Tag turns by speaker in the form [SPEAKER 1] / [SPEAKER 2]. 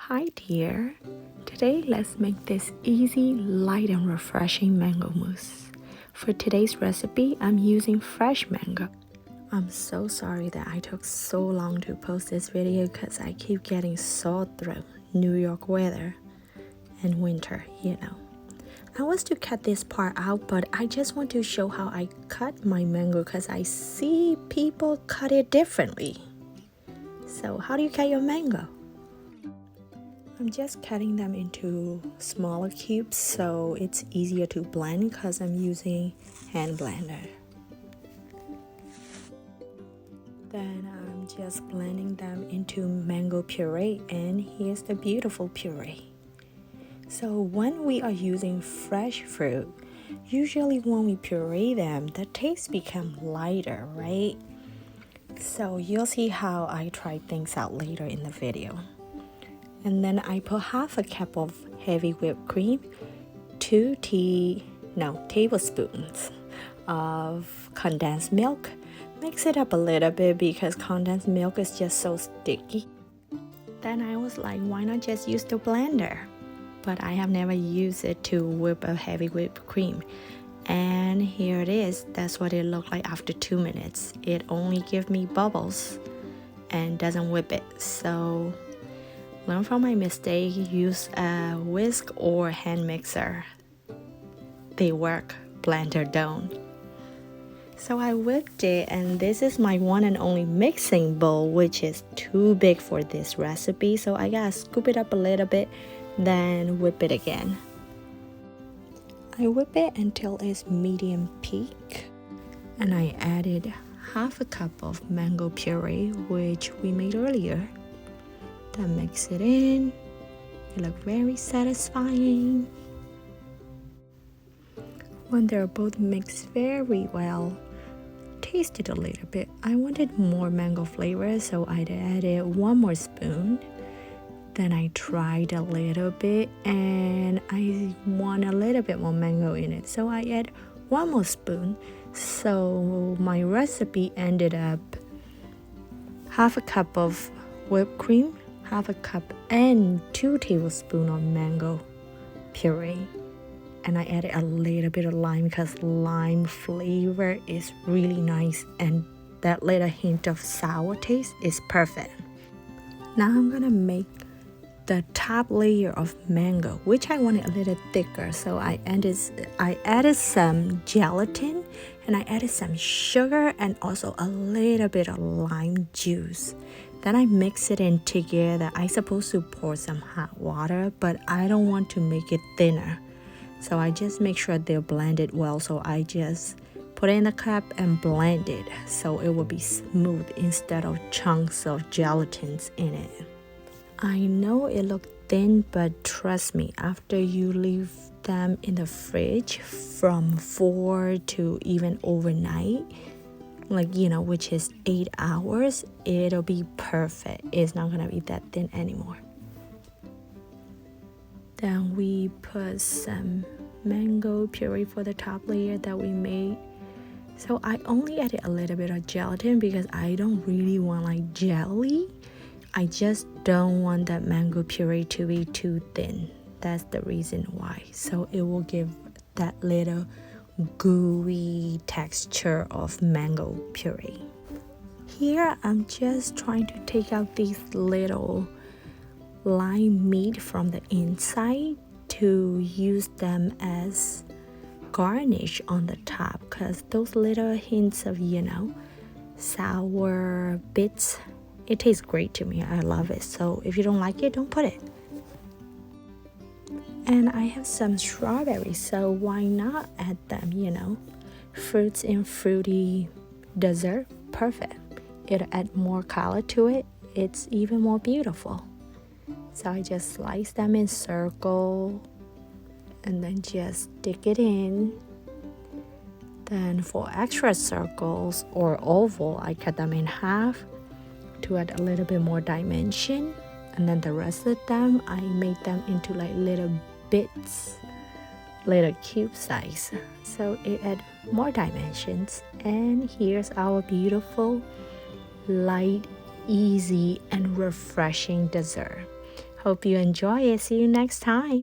[SPEAKER 1] Hi dear, today let's make this easy, light and refreshing mango mousse. For today's recipe, I'm using fresh mango. I'm so sorry that I took so long to post this video because I keep getting sore throat, New York weather, and winter, I was to cut this part out, but I just want to show how I cut my mango because I see people cut it differently. So how do you cut your mango? I'm just cutting them into smaller cubes so it's easier to blend because I'm using hand blender. Then I'm just blending them into mango puree, and here's the beautiful puree. So when we are using fresh fruit, usually when we puree them, the taste becomes lighter, right? So you'll see how I try things out later in the video. And then I put half a cup of heavy whipped cream, 2 tablespoons of condensed milk. Mix it up a little bit because condensed milk is just so sticky. Then I was like, why not just use the blender? But I have never used it to whip a heavy whipped cream. And here it is. That's what it looked like after 2 minutes. It only gives me bubbles and doesn't whip it. So learn from my mistake, use a whisk or hand mixer. They work, blender don't. So I whipped it, and this is my one and only mixing bowl, which is too big for this recipe. So I gotta scoop it up a little bit, then whip it again. I whip it until it's medium peak, and I added half a cup of mango puree, which we made earlier. Then mix it in. It looks very satisfying. When they're both mixed very well, taste it a little bit. I wanted more mango flavor, so I added 1 more spoon. Then I tried a little bit, and I want a little bit more mango in it, so I add 1 more spoon. So my recipe ended up half a cup of whipped cream, half a cup, and 2 tablespoons of mango puree. And I added a little bit of lime because lime flavor is really nice, and that little hint of sour taste is perfect. Now I'm gonna make the top layer of mango, which I wanted a little thicker, so I added some gelatin, and I added some sugar and also a little bit of lime juice. Then I mix it in together. I supposed to pour some hot water, but I don't want to make it thinner. So I just make sure they're blended well. So I just put it in the cup and blend it so it will be smooth instead of chunks of gelatins in it. I know it looked thin, but trust me, after you leave them in the fridge from 4 to even overnight, which is 8 hours, it'll be perfect. It's not gonna be that thin anymore. Then we put some mango puree for the top layer that we made. So I only added a little bit of gelatin because I don't really want like jelly. I just don't want that mango puree to be too thin. That's the reason why. So it will give that little gooey texture of mango puree. Here I'm just trying to take out these little lime meat from the inside to use them as garnish on the top, because those little hints of sour bits, it tastes great to me. I love it. So if you don't like it, don't put it. And I have some strawberries, so why not add them? Fruits in fruity dessert, perfect. It'll add more color to it. It's even more beautiful. So I just slice them in circle and then just stick it in. Then for extra circles or oval, I cut them in half to add a little bit more dimension. And then the rest of them, I made them into like little bits, little cube size. So it adds more dimensions. And here's our beautiful, light, easy, and refreshing dessert. Hope you enjoy it. See you next time.